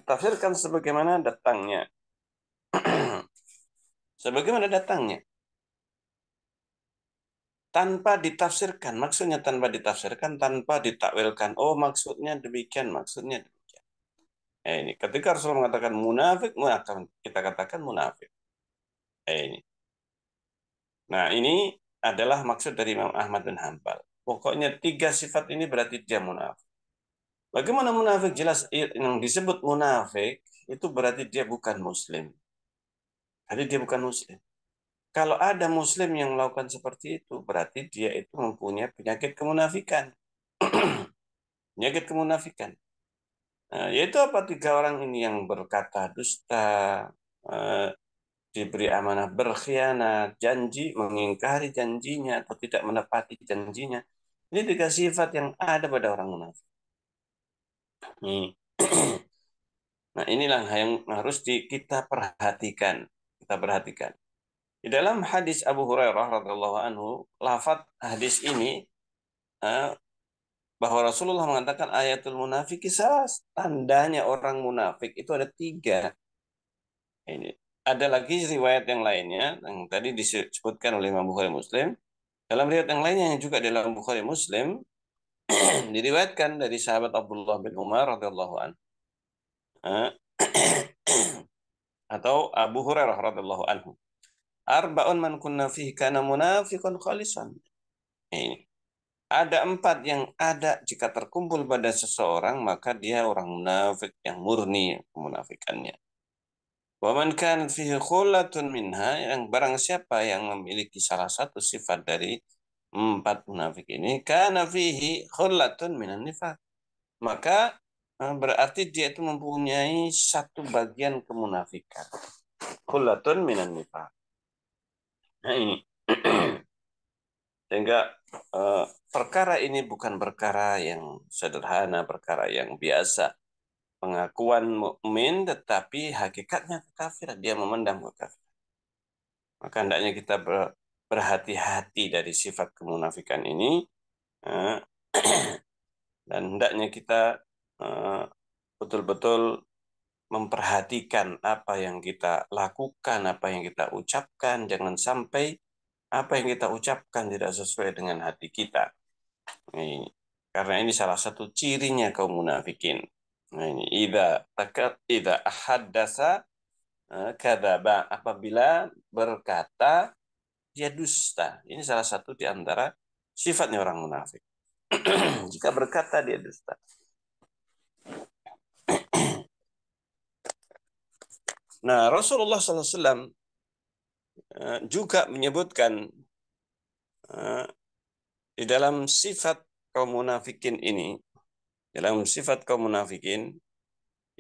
Tafsirkan sebagaimana datangnya. Sebagaimana datangnya. Tanpa ditafsirkan. Maksudnya tanpa ditafsirkan, tanpa ditakwilkan. Oh, maksudnya demikian, maksudnya demikian. Ini ketika Rasulullah mengatakan munafik, maka kita katakan munafik. Ini. Nah, ini adalah maksud dari Imam Ahmad bin Hanbal. Pokoknya tiga sifat ini berarti dia munafik. Bagaimana munafik? Jelas yang disebut munafik itu berarti dia bukan muslim. Jadi dia bukan muslim. Kalau ada muslim yang melakukan seperti itu, berarti dia itu mempunyai penyakit kemunafikan. Penyakit kemunafikan. Nah, yaitu apa? Tiga orang ini yang berkata dusta, eh, diberi amanah berkhianat, janji, mengingkari janjinya atau tidak menepati janjinya. Ini tiga sifat yang ada pada orang munafik. Hmm. Nah, inilah yang harus kita perhatikan. Kita perhatikan. Di dalam hadis Abu Hurairah radhiyallahu anhu, lafaz hadis ini eh, bahwa Rasulullah mengatakan ayatul munafik tandanya orang munafik itu ada tiga. Ini ada lagi riwayat yang lainnya yang tadi disebutkan oleh Imam Bukhari Muslim. Dalam riwayat yang lainnya yang juga dalam Bukhari Muslim diriwayatkan dari sahabat Abdullah bin Umar radhiyallahu anhu atau Abu Hurairah radhiyallahu anhu. Arba'un man kunna fihi kana munafiqan khalisan. Ini ada empat yang ada jika terkumpul pada seseorang maka dia orang munafik yang murni kemunafikannya. Wa man kana fihi khullatun minha yang barang siapa yang memiliki salah satu sifat dari empat munafik ini kana fihi khullatun minan nifaq. Maka berarti dia itu mempunyai satu bagian kemunafikan. Khullatun minan nifaq. Nah ini. Sehingga perkara ini bukan perkara yang sederhana, perkara yang biasa. Pengakuan mukmin tetapi hakikatnya kekafiran. Dia memendam kekafiran. Maka hendaknya kita berhati-hati dari sifat kemunafikan ini. eh, Dan hendaknya kita eh, betul-betul memperhatikan apa yang kita lakukan, apa yang kita ucapkan. Jangan sampai apa yang kita ucapkan tidak sesuai dengan hati kita. Ini. Karena ini salah satu cirinya kaum munafikin. Nah, ini ida haddasa kadzaba, apabila berkata dia dusta. Ini salah satu di antara sifatnya orang munafik. Jika berkata dia dusta. Nah, Rasulullah SAW juga menyebutkan eh, di dalam sifat kaum munafikin ini, dalam sifat kaum munafikin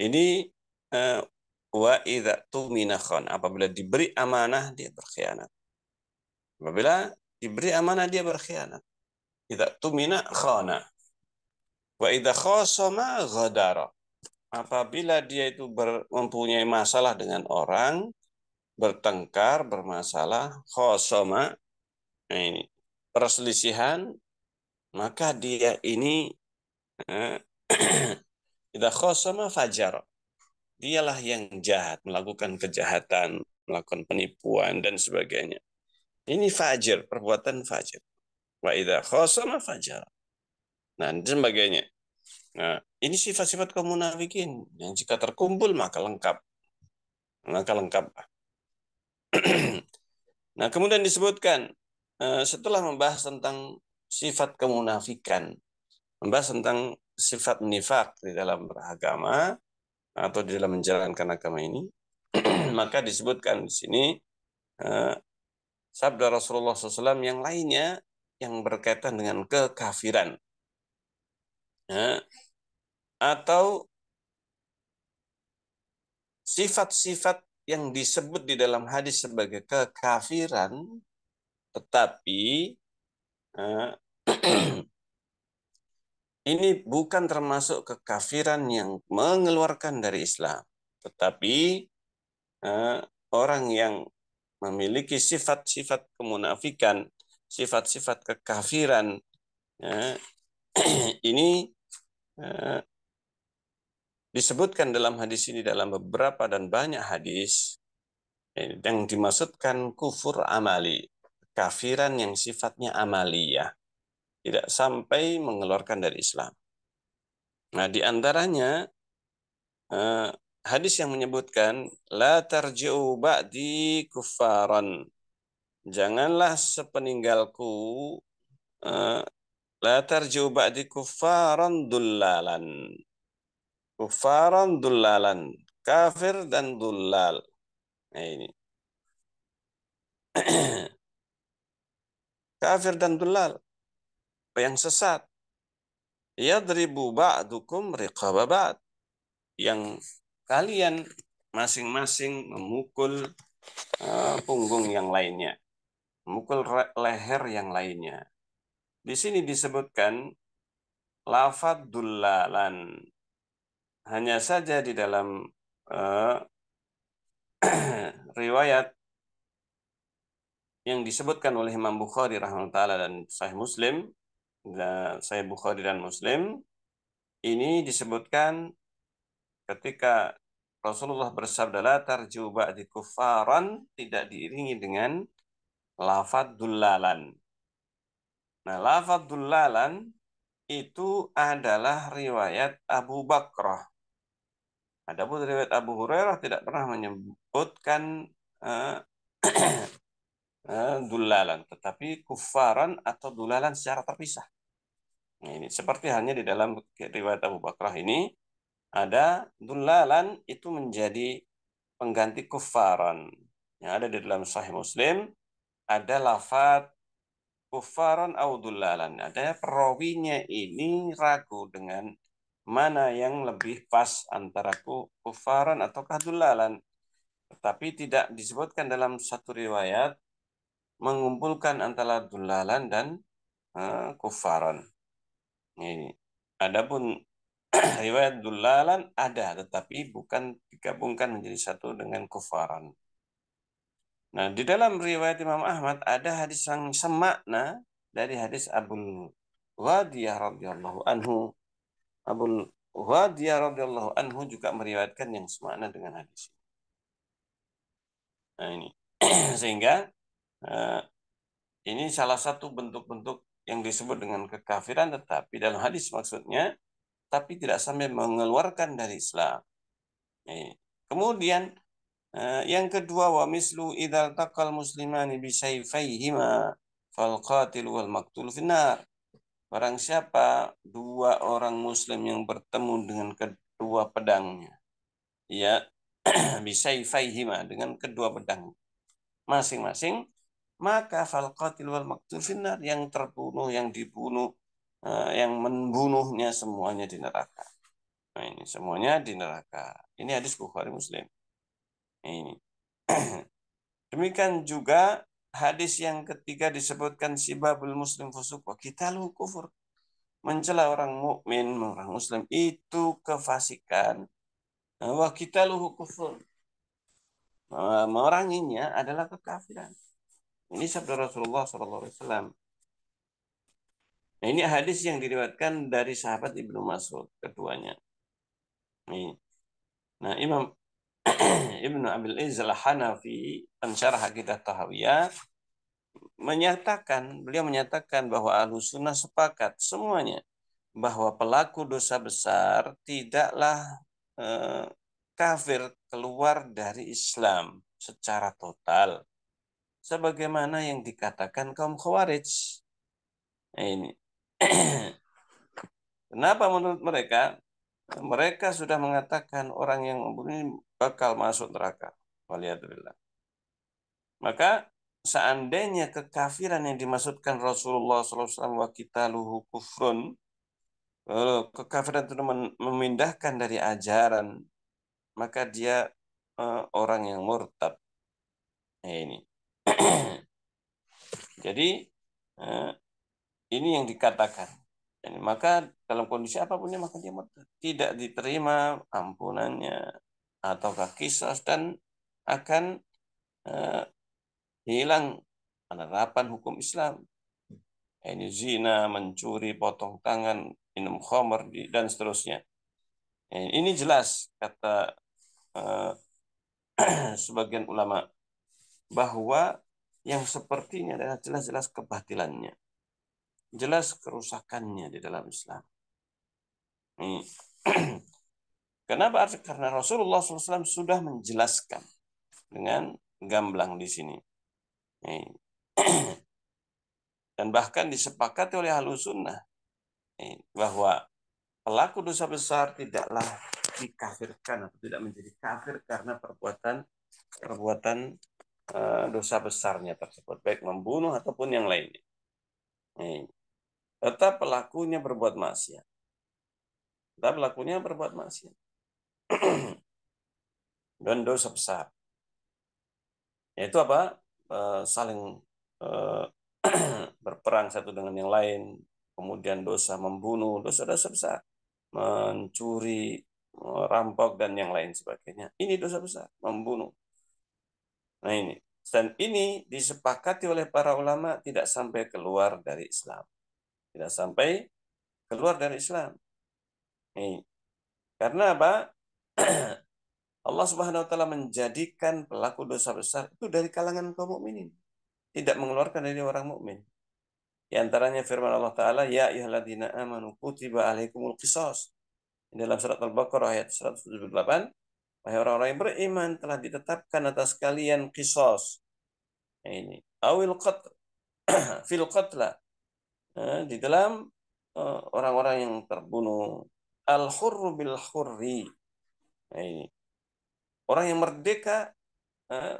ini eh, wa idza tumina khan, apabila diberi amanah dia berkhianat. Apabila diberi amanah dia berkhianat. Idza tumina khana. Wa idza khasama ghadara. Apabila dia itu mempunyai masalah dengan orang, bertengkar, bermasalah, khasama, nah ini perselisihan, maka dia ini eh, idza khasama fajar. Dialah yang jahat, melakukan kejahatan, melakukan penipuan dan sebagainya. Ini fajir, perbuatan fajir. Wa idza khasama fajar. Nah, dan sebagainya. Nah, ini sifat-sifat kaum munafikin yang jika terkumpul maka lengkap. Maka lengkap. Nah, kemudian disebutkan setelah membahas tentang sifat kemunafikan, membahas tentang sifat nifak di dalam beragama atau di dalam menjalankan agama ini, maka disebutkan di sini eh, sabda Rasulullah SAW yang lainnya yang berkaitan dengan kekafiran. Ya, atau sifat-sifat yang disebut di dalam hadis sebagai kekafiran, tetapi eh, ini bukan termasuk kekafiran yang mengeluarkan dari Islam, tetapi eh, orang yang memiliki sifat-sifat kemunafikan, sifat-sifat kekafiran, eh, ini eh, disebutkan dalam hadis ini dalam beberapa dan banyak hadis yang dimaksudkan kufur amali, kafiran yang sifatnya amaliyah, tidak sampai mengeluarkan dari Islam. Nah, di antaranya eh, hadis yang menyebutkan la tarji'u ba'di kuffaran. Janganlah sepeninggalku eh, la tarji'u ba'di kuffaran dullalan. Kuffaran dullalan, kafir dan dullal. Nah, ini. Kafir dan dullal, yang sesat. Yadribu ba'dukum riqaba ba'd. Yang kalian masing-masing memukul punggung yang lainnya, memukul leher yang lainnya. Di sini disebutkan lafadz dullalan. Hanya saja di dalam uh, riwayat yang disebutkan oleh Imam Bukhari rahimahullah dan Sahih Muslim, dan Sahih Bukhari dan Muslim, ini disebutkan ketika Rasulullah bersabda la tarju ba'di kuffaran, tidak diiringi dengan lafadz dullalan. Nah, lafadz dullalan itu adalah riwayat Abu Bakrah. Adapun riwayat Abu Hurairah tidak pernah menyebutkan uh, dullalan, tetapi kufaran atau dullalan secara terpisah. Nah, ini seperti halnya di dalam riwayat Abu Bakrah ini ada dullalan itu menjadi pengganti kufaran. Yang ada di dalam Sahih Muslim ada lafaz kufaran au dullalan. Ada perawinya ini ragu dengan mana yang lebih pas antara kufaran atau dullalan. Tetapi tidak disebutkan dalam satu riwayat mengumpulkan antara dullalan dan kufaran. Ini. Adapun riwayat dullalan ada, tetapi bukan digabungkan menjadi satu dengan kufaran. Nah, di dalam riwayat Imam Ahmad ada hadis yang semakna dari hadis Abul Wadiyah radhiyallahu anhu. Abul Wadiyah radhiyallahu anhu juga meriwayatkan yang semakna dengan hadis. Nah, ini. Sehingga ini salah satu bentuk-bentuk yang disebut dengan kekafiran, tetapi dalam hadis maksudnya, tapi tidak sampai mengeluarkan dari Islam. Ini. Kemudian yang kedua, wa mislu idzal taqal muslimani bi sayfayhima fal qatil wal maqtul finnar. Barang siapa dua orang muslim yang bertemu dengan kedua pedangnya, ya bi sayfayhima, dengan kedua pedang masing-masing, maka fal qatil wal maqtul finnar, yang terbunuh, yang dibunuh, yang membunuhnya semuanya di neraka. Nah, ini semuanya di neraka. Ini hadis Bukhari Muslim. Ini. Demikian juga hadis yang ketiga disebutkan sibabul muslim fusuq wa qitaluhu kufur. Mencela orang mukmin, orang muslim itu kefasikan. Wa qitaluhu kufur. Memeranginya adalah kekafiran. Ini sabda Rasulullah SAW. Nah, ini hadis yang diriwayatkan dari sahabat Ibnu Mas'ud keduanya. Ini. Nah, Imam Ibnu Abil Izz al-Hanafi, pensyarah Aqidah Tahawiyah, beliau menyatakan bahwa Ahlus Sunnah sepakat semuanya bahwa pelaku dosa besar tidaklah eh, kafir, keluar dari Islam secara total, sebagaimana yang dikatakan kaum Khawarij. Nah, ini. Kenapa menurut mereka? Mereka sudah mengatakan orang yang membunuh ini bakal masuk neraka. Waliyadzubillah. Maka seandainya kekafiran yang dimaksudkan Rasulullah SAW wa qitaluhu kufrun, kekafiran itu memindahkan dari ajaran, maka dia orang yang murtad. Nah, ini. Jadi ini yang dikatakan. Jadi, maka dalam kondisi apapun maka dia murtad. Tidak diterima ampunannya ataukah kisah, dan akan hilang penerapan hukum Islam. Ini zina, mencuri, potong tangan, minum khamr, dan seterusnya. Ini jelas kata sebagian ulama bahwa yang seperti ini adalah jelas-jelas kebatilannya, jelas kerusakannya di dalam Islam. Kenapa? Karena Rasulullah SAW sudah menjelaskan dengan gamblang di sini. Dan bahkan disepakati oleh Ahlus Sunnah bahwa pelaku dosa besar tidaklah dikafirkan atau tidak menjadi kafir karena perbuatan dosa besarnya tersebut, baik membunuh ataupun yang lainnya. Tetap pelakunya berbuat maksiat. Tetap pelakunya berbuat maksiat. Dan dosa besar. Yaitu apa? Saling berperang satu dengan yang lain, kemudian dosa membunuh, dosa-dosa besar, mencuri, merampok dan yang lain sebagainya. Ini dosa besar, membunuh. Nah ini, dan ini disepakati oleh para ulama tidak sampai keluar dari Islam, tidak sampai keluar dari Islam. Ini karena apa? Allah Subhanahu Wa Taala menjadikan pelaku dosa besar itu dari kalangan kaum mukminin, tidak mengeluarkan dari orang mukmin. Di antaranya firman Allah Ta'ala, Ya ayyuhalladzina amanu kutiba alaikumul qisas. Dalam surat Al-Baqarah ayat 178, wahai orang-orang yang beriman telah ditetapkan atas kalian qisas. Ini awil qatl fil qatla, di dalam orang-orang yang terbunuh, al-hurru bil hurri. Ini orang yang merdeka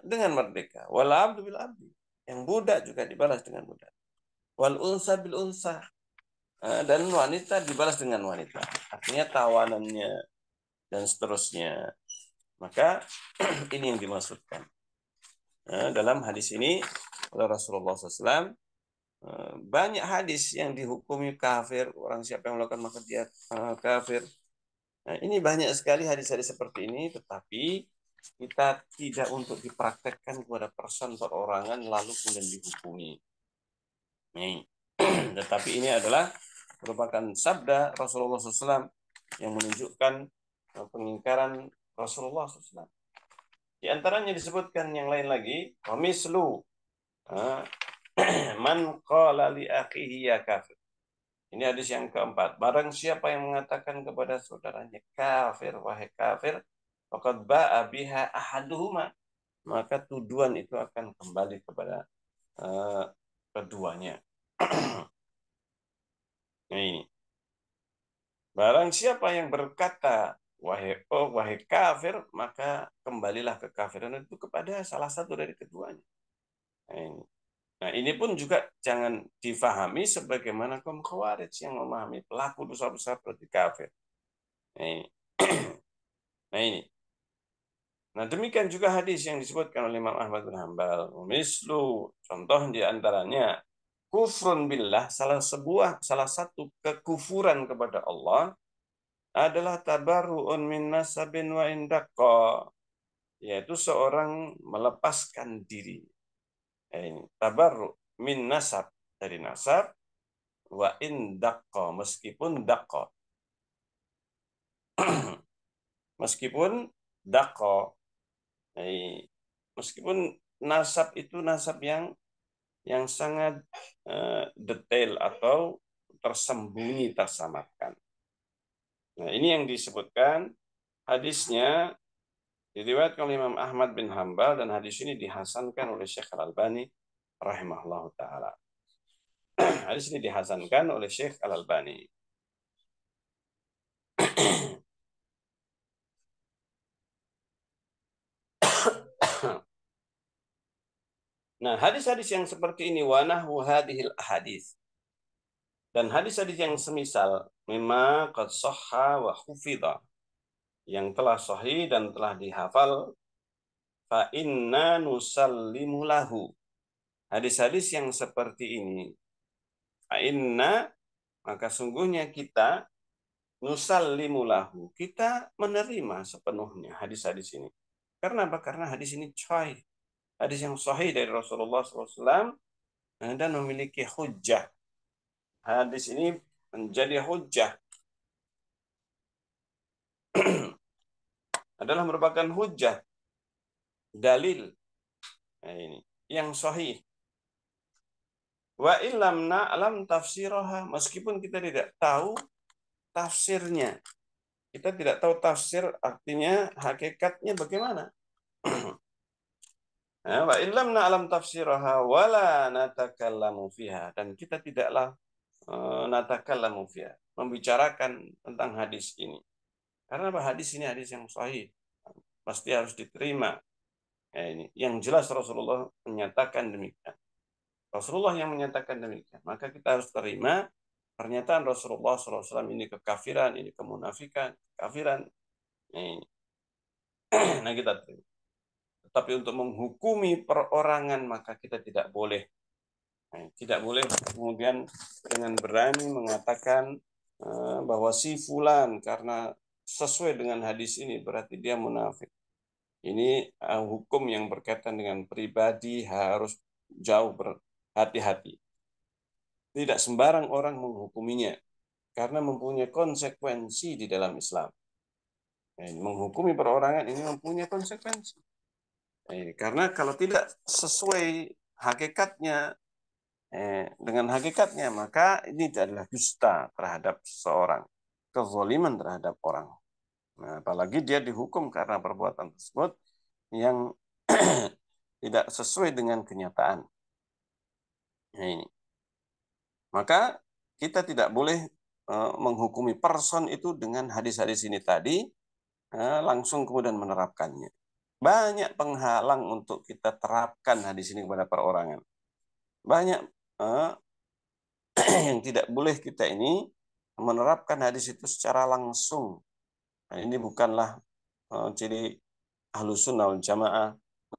dengan merdeka, wal abdu bil abdi. Yang budak juga dibalas dengan budak. Wal unsa bil unsa, dan wanita dibalas dengan wanita. Artinya tawanannya dan seterusnya. Maka ini yang dimaksudkan. Dalam hadis ini oleh Rasulullah SAW, banyak hadis yang dihukumi kafir, orang siapa yang melakukan maka dia kafir. Nah, ini banyak sekali hadis-hadis seperti ini, tetapi kita tidak untuk dipraktekkan kepada person perorangan lalu kemudian dihukumi. Nih. Tetapi ini adalah merupakan sabda Rasulullah SAW yang menunjukkan pengingkaran Rasulullah SAW. Di antaranya disebutkan yang lain lagi, mislu man qala li akhihi ya kafir. Ini hadis yang keempat. Barang siapa yang mengatakan kepada saudaranya kafir, wahai kafir, faqad ba'a biha ahaduhuma, maka tuduhan itu akan kembali kepada keduanya. Nah ini. Barang siapa yang berkata wahai kafir, maka kembalilah kekafiran itu kepada salah satu dari keduanya. Nah, ini pun juga jangan difahami sebagaimana kaum Khawarij yang memahami pelaku dosa besar berarti kafir. Nah ini. Nah ini. Nah demikian juga hadis yang disebutkan oleh Imam Ahmad bin Hanbal. Mislu, contoh di antaranya kufrun billah, salah satu kekufuran kepada Allah adalah tabarru'un min nasabin wa indaqqa, yaitu seorang melepaskan diri. Ini tabarru' min nasab, dari nasab, wa indaqqa, meskipun daqqa. Meskipun daqqa. Meskipun nasab itu nasab yang sangat detail atau tersembunyi, tersamarkan. Nah, ini yang disebutkan hadisnya diriwayatkan oleh Imam Ahmad bin Hanbal dan hadis ini dihasankan oleh Syekh Al-Albani rahimahullah taala. Hadis ini dihasankan oleh Syekh Al-Albani. Nah, hadis-hadis yang seperti ini wanahu hadhil hadis dan hadis-hadis yang semisal mimma qad sahha wa hufidha, yang telah sahih dan telah dihafal, fa inna nusallimu lahu. Hadis-hadis yang seperti ini, fa inna, maka sungguhnya kita, nusallimu lahu, kita menerima sepenuhnya hadis-hadis ini. Karena apa? Karena hadis ini sahih. Hadis yang sahih dari Rasulullah SAW dan memiliki hujjah. Hadis ini menjadi hujjah adalah merupakan hujjah, dalil. Nah, ini yang sahih. Wa illam na'lam tafsiraha, meskipun kita tidak tahu tafsirnya. Kita tidak tahu tafsir artinya hakikatnya bagaimana. Wa illam na'lam tafsiraha wala natakallamu fiha, dan kita tidaklah natakallamu fiha, membicarakan tentang hadis ini. Karena hadis ini hadis yang sahih, pasti harus diterima. Ini yang jelas Rasulullah menyatakan demikian. Rasulullah yang menyatakan demikian, maka kita harus terima pernyataan Rasulullah SAW ini kekafiran, ini kemunafikan, kafiran. Ini. Nah kita terima. Tetapi untuk menghukumi perorangan maka kita tidak boleh. Tidak boleh kemudian dengan berani mengatakan bahwa si fulan karena sesuai dengan hadis ini berarti dia munafik. Ini hukum yang berkaitan dengan pribadi harus jauh berhati-hati. Tidak sembarang orang menghukuminya karena mempunyai konsekuensi di dalam Islam. Menghukumi perorangan ini mempunyai konsekuensi. Karena kalau tidak sesuai hakikatnya dengan hakikatnya, maka ini adalah dusta terhadap seseorang, kezaliman terhadap orang. Nah, apalagi dia dihukum karena perbuatan tersebut yang tidak sesuai dengan kenyataan. Nah, ini. Maka kita tidak boleh menghukumi person itu dengan hadis-hadis ini tadi langsung kemudian menerapkannya. Banyak penghalang untuk kita terapkan hadis ini kepada perorangan. Banyak yang tidak boleh kita ini menerapkan hadis itu secara langsung. Nah, ini bukanlah ciri Ahlus Sunnah wal Jamaah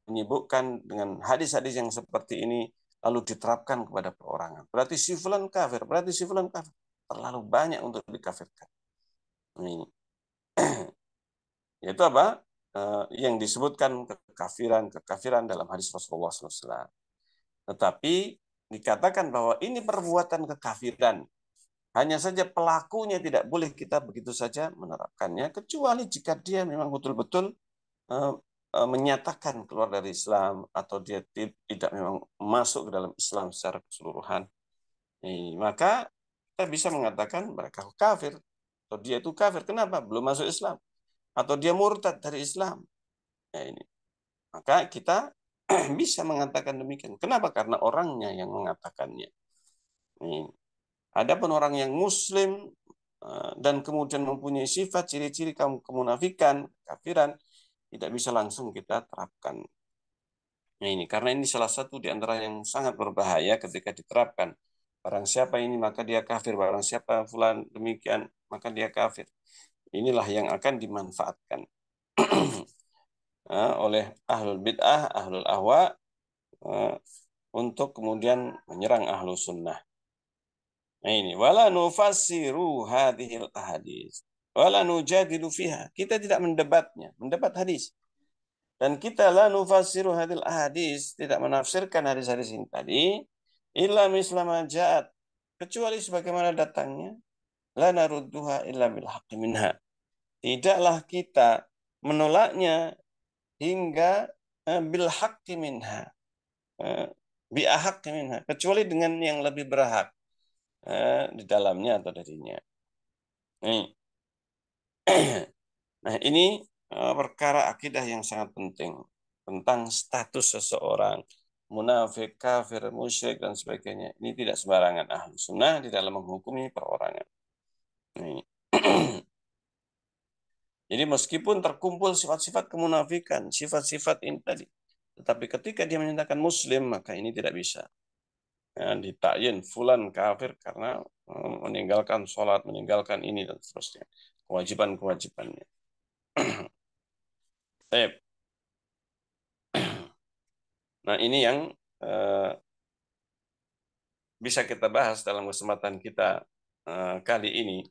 menyibukkan dengan hadis-hadis yang seperti ini lalu diterapkan kepada perorangan. Berarti si fulan kafir, berarti si fulan kafir. Terlalu banyak untuk dikafirkan. Ini. Yaitu apa? Yang disebutkan kekafiran dalam hadis Rasulullah SAW. Tetapi dikatakan bahwa ini perbuatan kekafiran. Hanya saja pelakunya tidak boleh kita begitu saja menerapkannya, kecuali jika dia memang betul-betul menyatakan keluar dari Islam atau dia tidak memang masuk ke dalam Islam secara keseluruhan. Maka kita bisa mengatakan mereka kafir atau dia itu kafir. Kenapa? Belum masuk Islam atau dia murtad dari Islam. Ini. Maka kita bisa mengatakan demikian. Kenapa? Karena orangnya yang mengatakannya. Adapun orang yang Muslim dan kemudian mempunyai sifat ciri-ciri kemunafikan, kafiran, tidak bisa langsung kita terapkan. Nah ini karena ini salah satu di antara yang sangat berbahaya ketika diterapkan. Barang siapa ini maka dia kafir, barang siapa fulan demikian maka dia kafir. Inilah yang akan dimanfaatkan oleh ahlul bid'ah, ahlul ahwa untuk kemudian menyerang ahlus sunnah. Nah ini wala nufassiru hadhil ahadits wala nujadilu fiha. Kita tidak mendebatnya, mendebat hadis. Dan kita la nufassiru hadhil ahadits, tidak menafsirkan hadis-hadis ini tadi illa mislama ja'at, kecuali sebagaimana datangnya, la narudduha illa bil haqqi minha. Tidaklah kita menolaknya hingga bil haqqi minha, bi ahaqqi minha, kecuali dengan yang lebih berhak di dalamnya atau darinya. Nah, ini perkara akidah yang sangat penting tentang status seseorang, munafik, kafir, musyrik dan sebagainya. Ini tidak sembarangan ahlu sunnah di dalam menghukumi perorangan. Ini. Jadi meskipun terkumpul sifat-sifat kemunafikan, sifat-sifat ini tadi, tetapi ketika dia menyatakan muslim, maka ini tidak bisa. Ditakyin fulan kafir karena meninggalkan sholat, meninggalkan ini dan seterusnya. Kewajiban-kewajibannya. Nah ini yang bisa kita bahas dalam kesempatan kita kali ini.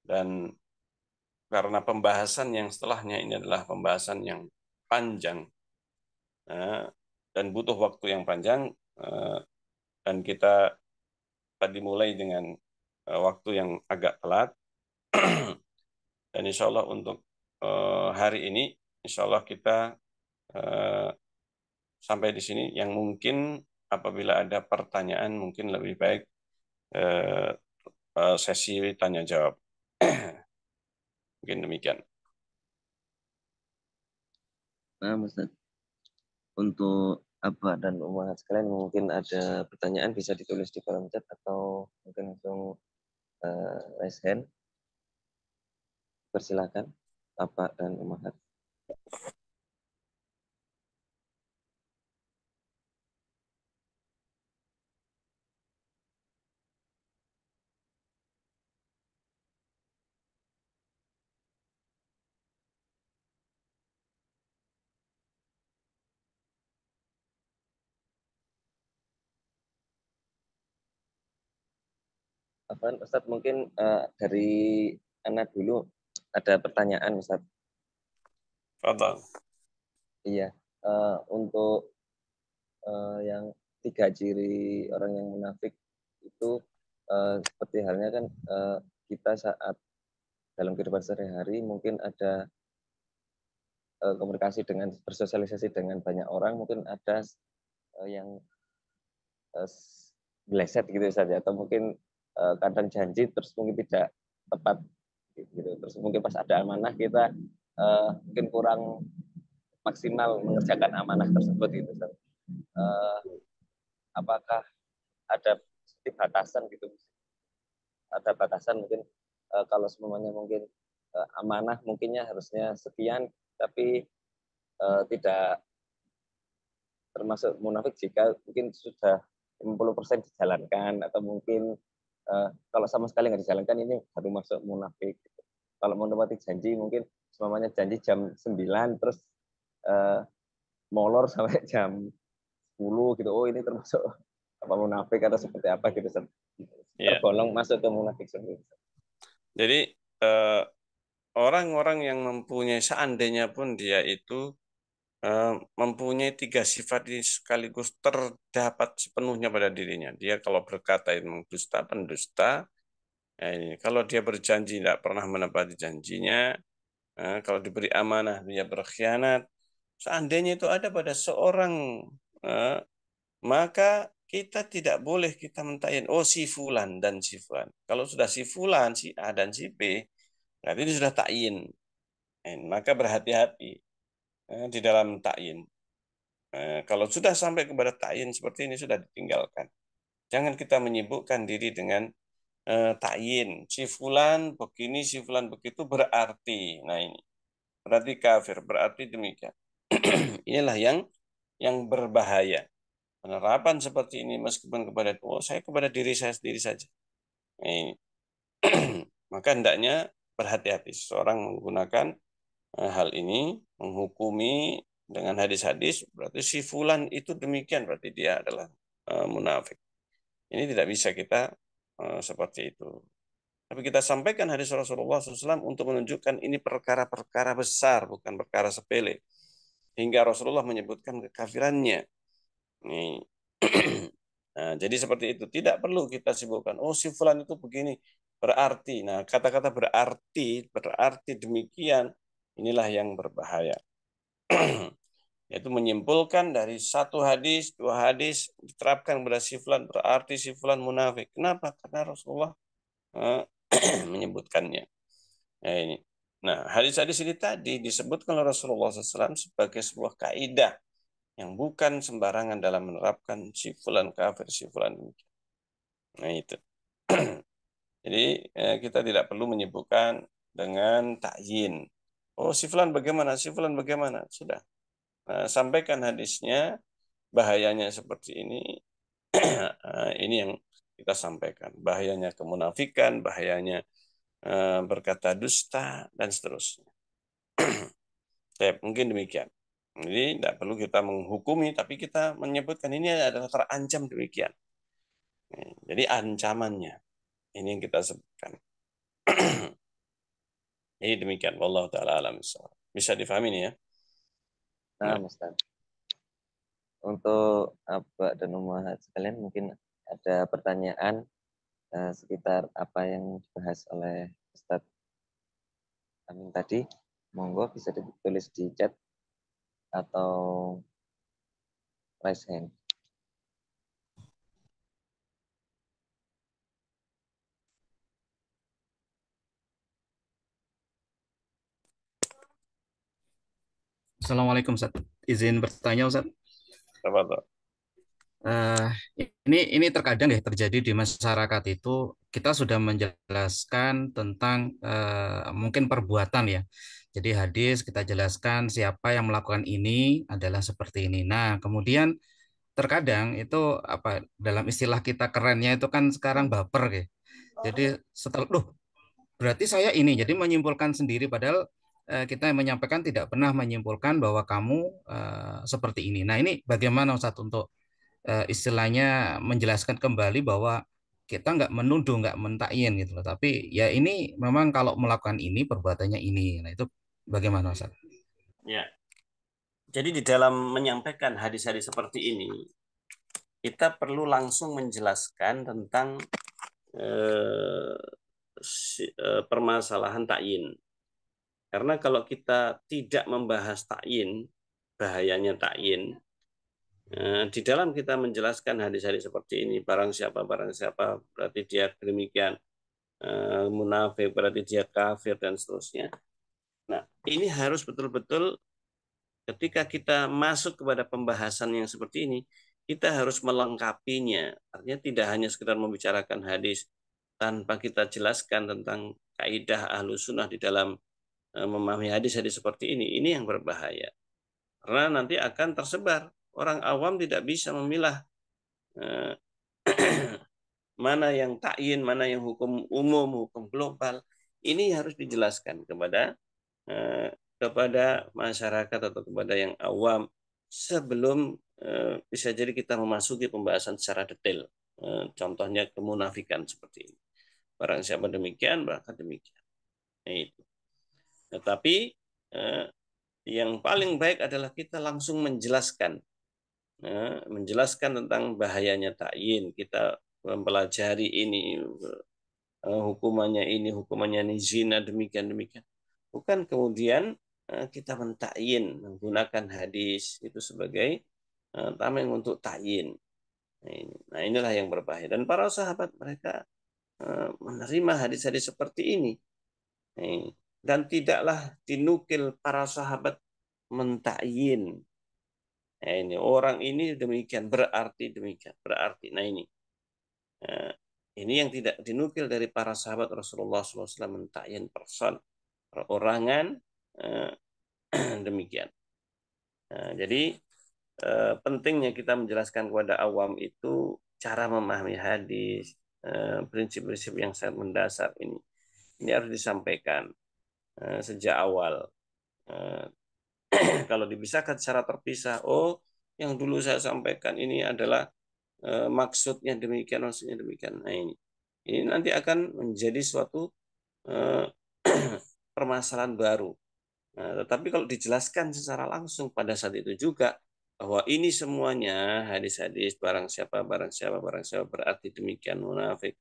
Dan karena pembahasan yang setelahnya ini adalah pembahasan yang panjang dan butuh waktu yang panjang, dan kita tadi mulai dengan waktu yang agak telat, Dan insya Allah untuk hari ini, insya Allah kita eh, sampai di sini. Yang mungkin apabila ada pertanyaan, mungkin lebih baik eh, sesi tanya jawab. Mungkin demikian. Nah, Ustaz, untuk Abah dan Umat sekalian mungkin ada pertanyaan bisa ditulis di kolom chat atau mungkin langsung raise hand. Persilakan Bapak dan Umat. Apa Ustaz mungkin dari anak dulu ada pertanyaan Ustaz. Fadal. Iya, untuk yang 3 ciri orang yang munafik itu seperti halnya kan kita saat dalam kehidupan sehari-hari mungkin ada komunikasi dengan bersosialisasi dengan banyak orang, mungkin ada yang uh, meleset gitu saja atau mungkin kadang janji terus mungkin tidak tepat gitu. Terus mungkin pas ada amanah kita mungkin kurang maksimal mengerjakan amanah tersebut gitu. Apakah ada batasan gitu, ada batasan mungkin kalau semuanya mungkin amanah mungkinnya harusnya sekian tapi tidak termasuk munafik jika mungkin sudah 50% dijalankan atau mungkin kalau sama sekali nggak dijalankan ini baru masuk munafik gitu. Kalau menepati janji mungkin semuanya janji jam 9 terus uh, molor sampai jam 10 gitu. Oh ini termasuk apa munafik atau seperti apa gitu Ya. tergolong masuk ke munafik sendiri. Jadi eh, orang-orang yang mempunyai seandainya pun dia itu mempunyai tiga sifat ini sekaligus terdapat sepenuhnya pada dirinya. Dia kalau berkata itu memang dusta, pendusta. Ini. Kalau dia berjanji tidak pernah menepati janjinya, kalau diberi amanah dia berkhianat. Seandainya itu ada pada seorang, eh, maka kita tidak boleh kita mentayin, oh si fulan dan si fulan. Kalau sudah si fulan, si A dan si B, berarti itu sudah takyin. Maka berhati-hati di dalam takyin. Kalau sudah sampai kepada takyin seperti ini sudah ditinggalkan. Jangan kita menyibukkan diri dengan takyin. Si fulan begini, si fulan begitu berarti. Nah ini berarti kafir, berarti demikian. Inilah yang berbahaya. Penerapan seperti ini meskipun kepada oh saya kepada diri saya sendiri saja. Nah, ini. Maka hendaknya berhati-hati seseorang menggunakan hal ini menghukumi dengan hadis-hadis berarti si fulan itu demikian berarti dia adalah munafik. Ini tidak bisa kita seperti itu. Tapi kita sampaikan hadis Rasulullah SAW untuk menunjukkan ini perkara-perkara besar, bukan perkara sepele. Hingga Rasulullah menyebutkan kekafirannya. Nih. Nah, jadi seperti itu. Tidak perlu kita sibukkan. Oh, si fulan itu begini. Berarti. Nah, kata-kata berarti demikian. Inilah yang berbahaya. Yaitu menyimpulkan dari satu hadis, dua hadis, diterapkan kepada si fulan, berarti si fulan munafik. Kenapa? Karena Rasulullah eh, menyebutkannya. Nah, ini. Nah, hadis-hadis ini tadi disebutkan oleh Rasulullah SAW sebagai sebuah kaidah yang bukan sembarangan dalam menerapkan si fulan kafir, si fulan demikian. Nah, itu. Jadi kita tidak perlu menyebutkan dengan takyin. Oh, si fulan bagaimana? Si fulan bagaimana? Sudah. Nah, sampaikan hadisnya, bahayanya seperti ini. Ini yang kita sampaikan. Bahayanya kemunafikan, bahayanya berkata dusta, dan seterusnya. Mungkin demikian. Jadi tidak perlu kita menghukumi, tapi kita menyebutkan ini adalah terancam demikian. Jadi ancamannya, ini yang kita sebutkan. Jadi demikian. Wallahu ta'ala alam. Bisa difahami nih ya? Nah, Nah, Ustaz, untuk Abah dan Umat sekalian mungkin ada pertanyaan sekitar apa yang dibahas oleh Ustaz Amin tadi, monggo bisa ditulis di chat atau raise hand. Assalamualaikum Ustaz. Izin bertanya Ustaz. Apa tuh? Eh, ini terkadang ya terjadi di masyarakat itu kita sudah menjelaskan tentang mungkin perbuatan ya. Jadi hadis kita jelaskan siapa yang melakukan ini adalah seperti ini. Nah, kemudian terkadang itu apa dalam istilah kita kerennya itu kan sekarang baper ya. Jadi setelah berarti saya ini jadi menyimpulkan sendiri padahal kita menyampaikan tidak pernah menyimpulkan bahwa kamu seperti ini. Nah, ini bagaimana Ustaz untuk istilahnya menjelaskan kembali bahwa kita nggak menuduh, nggak mentakyin gitu loh. Tapi ya ini memang kalau melakukan ini perbuatannya ini. Nah, itu bagaimana Ustaz? Ya. Jadi di dalam menyampaikan hadis-hadis seperti ini, kita perlu langsung menjelaskan tentang permasalahan takyin. Karena kalau kita tidak membahas takyin, bahayanya takyin, di dalam kita menjelaskan hadis-hadis seperti ini, barang siapa berarti dia demikian, munafik berarti dia kafir dan seterusnya. Nah, ini harus betul-betul ketika kita masuk kepada pembahasan yang seperti ini, kita harus melengkapinya. Artinya tidak hanya sekedar membicarakan hadis tanpa kita jelaskan tentang kaidah ahlu sunnah di dalam memahami hadis-hadis seperti ini yang berbahaya. Karena nanti akan tersebar. Orang awam tidak bisa memilah mana yang takyin, mana yang hukum umum, hukum global. Ini harus dijelaskan kepada masyarakat atau kepada yang awam sebelum bisa jadi kita memasuki pembahasan secara detail. Contohnya kemunafikan seperti ini. Barang siapa demikian, berangkat demikian. Nah, itu. Tetapi yang paling baik adalah kita langsung menjelaskan tentang bahayanya takyin. Kita mempelajari ini, hukumannya ini zina demikian. Bukan kemudian kita mentakyin menggunakan hadis itu sebagai tameng untuk takyin. Nah, inilah yang berbahaya. Dan para sahabat mereka menerima hadis-hadis seperti ini. Dan tidaklah dinukil para sahabat mentakyin. Ini orang ini demikian berarti demikian berarti. Nah, ini yang tidak dinukil dari para sahabat Rasulullah SAW mentakyin person perorangan demikian. Nah, jadi pentingnya kita menjelaskan kepada awam itu cara memahami hadis, prinsip-prinsip yang sangat mendasar ini harus disampaikan sejak awal. Kalau dipisahkan secara terpisah, yang dulu saya sampaikan ini adalah maksudnya demikian, maksudnya demikian. Nah, ini nanti akan menjadi suatu permasalahan baru. Nah, tetapi kalau dijelaskan secara langsung pada saat itu juga bahwa ini semuanya hadis-hadis barang siapa berarti demikian munafik,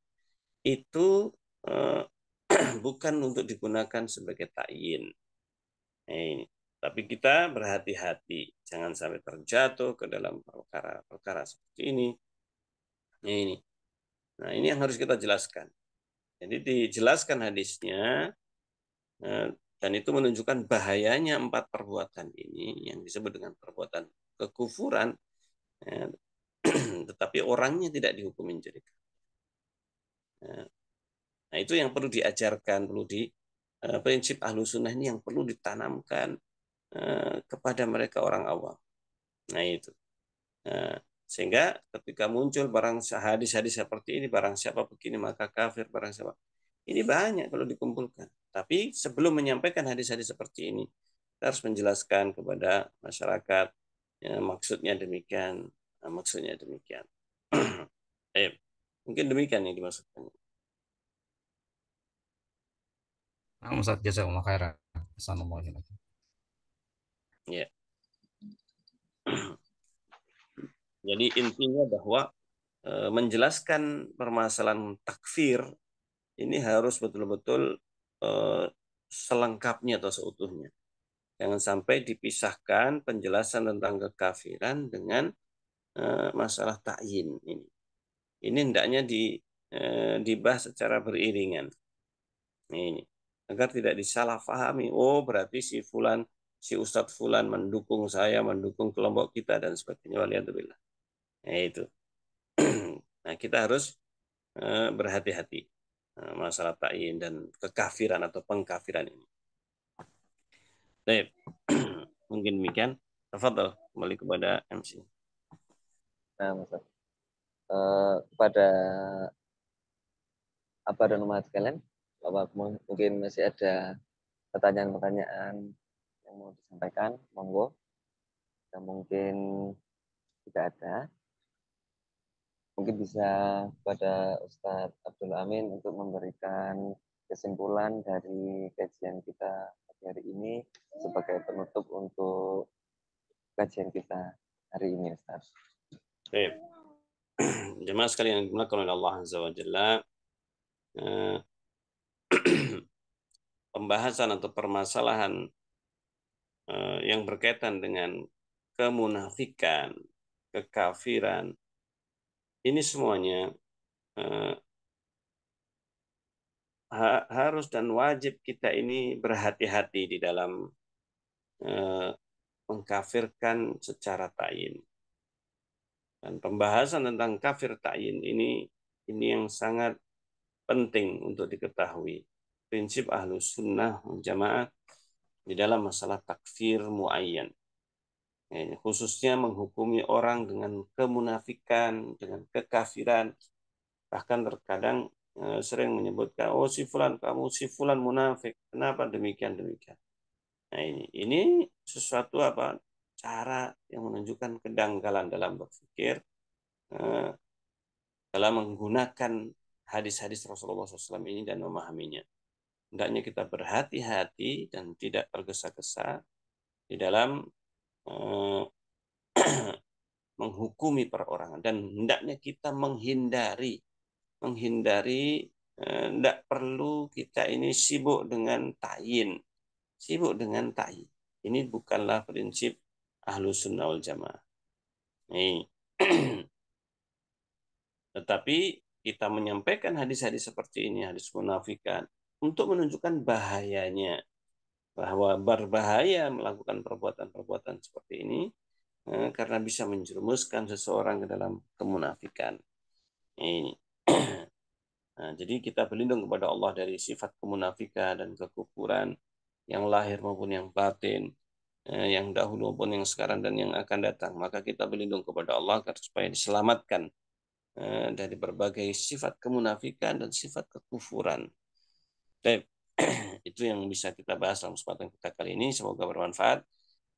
itu bukan untuk digunakan sebagai takyin. Nah, ini. Tapi kita berhati-hati, jangan sampai terjatuh ke dalam perkara-perkara seperti ini. Nah, ini yang harus kita jelaskan. Jadi dijelaskan hadisnya, dan itu menunjukkan bahayanya 4 perbuatan ini yang disebut dengan perbuatan kekufuran, tetapi orangnya tidak dihukum menjadi kafir. Nah, itu yang perlu diajarkan, prinsip ahlu sunnah ini yang perlu ditanamkan kepada mereka orang awam. Nah, itu. Sehingga ketika muncul barang hadis-hadis seperti ini, barang siapa begini maka kafir, barang siapa. Ini banyak kalau dikumpulkan. Tapi sebelum menyampaikan hadis-hadis seperti ini, kita harus menjelaskan kepada masyarakat maksudnya demikian, maksudnya demikian. Mungkin demikian yang dimaksudkan. Ustaz, jazakumullah khairan. Assalamualaikum. Ya. Jadi intinya bahwa menjelaskan permasalahan takfir ini harus betul-betul selengkapnya atau seutuhnya. Jangan sampai dipisahkan penjelasan tentang kekafiran dengan masalah ta'yin ini. Ini hendaknya dibahas secara beriringan. Ini agar tidak disalahpahami. Oh, berarti si fulan, si Ustadz fulan mendukung saya, mendukung kelompok kita dan sebagainya. Waliyadzubillah. Nah, itu. Nah, kita harus berhati-hati masalah ta'yin dan kekafiran atau pengkafiran ini. Baik. Mungkin demikian. Tafadhal, kembali kepada MC. Nah, Mas, kepada Abah dan Umat sekalian, Bapak mungkin masih ada pertanyaan-pertanyaan yang mau disampaikan, monggo. Dan mungkin tidak ada, mungkin bisa kepada Ustadz Abdul Amin untuk memberikan kesimpulan dari kajian kita hari ini sebagai penutup untuk kajian kita hari ini, Ustadz. Baik. Jemaah sekalian yang dimuliakan oleh Allah Azza wa Jalla, pembahasan atau permasalahan yang berkaitan dengan kemunafikan, kekafiran, ini semuanya harus dan wajib kita ini berhati-hati di dalam mengkafirkan secara ta'yin. Dan pembahasan tentang kafir ta'yin ini yang sangat penting untuk diketahui. Prinsip Ahlus Sunnah wal Jamaah di dalam masalah takfir muayyan. Khususnya menghukumi orang dengan kemunafikan, dengan kekafiran. Bahkan terkadang sering menyebutkan, oh si fulan, kamu si fulan munafik. Kenapa demikian? Nah ini sesuatu cara yang menunjukkan kedangkalan dalam berpikir, dalam menggunakan hadis-hadis Rasulullah SAW ini dan memahaminya. Hendaknya kita berhati-hati dan tidak tergesa-gesa di dalam menghukumi perorangan, dan hendaknya kita menghindari tidak perlu kita ini sibuk dengan ta'yin. Ini bukanlah prinsip Ahlus Sunnah wal Jamaah. Tetapi kita menyampaikan hadis-hadis seperti ini, hadis munafikan, untuk menunjukkan bahayanya, bahwa berbahaya melakukan perbuatan-perbuatan seperti ini karena bisa menjerumuskan seseorang ke dalam kemunafikan. Ini. Nah, jadi kita berlindung kepada Allah dari sifat kemunafikan dan kekufuran yang lahir maupun yang batin, yang dahulu maupun yang sekarang dan yang akan datang. Maka kita berlindung kepada Allah agar supaya diselamatkan dari berbagai sifat kemunafikan dan sifat kekufuran. Baik, itu yang bisa kita bahas dalam kesempatan kita kali ini. Semoga bermanfaat.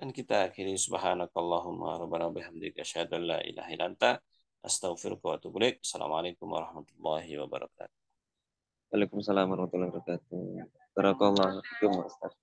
Dan kita akhiri subhanakallahumma rabbana bihamdika asyhadu an la ilaha illa anta astaghfiruka wa atubu ilaik. Assalamualaikum warahmatullahi wabarakatuh. Waalaikumsalam warahmatullahi wabarakatuh. Barakallahu fiikum, Ustaz.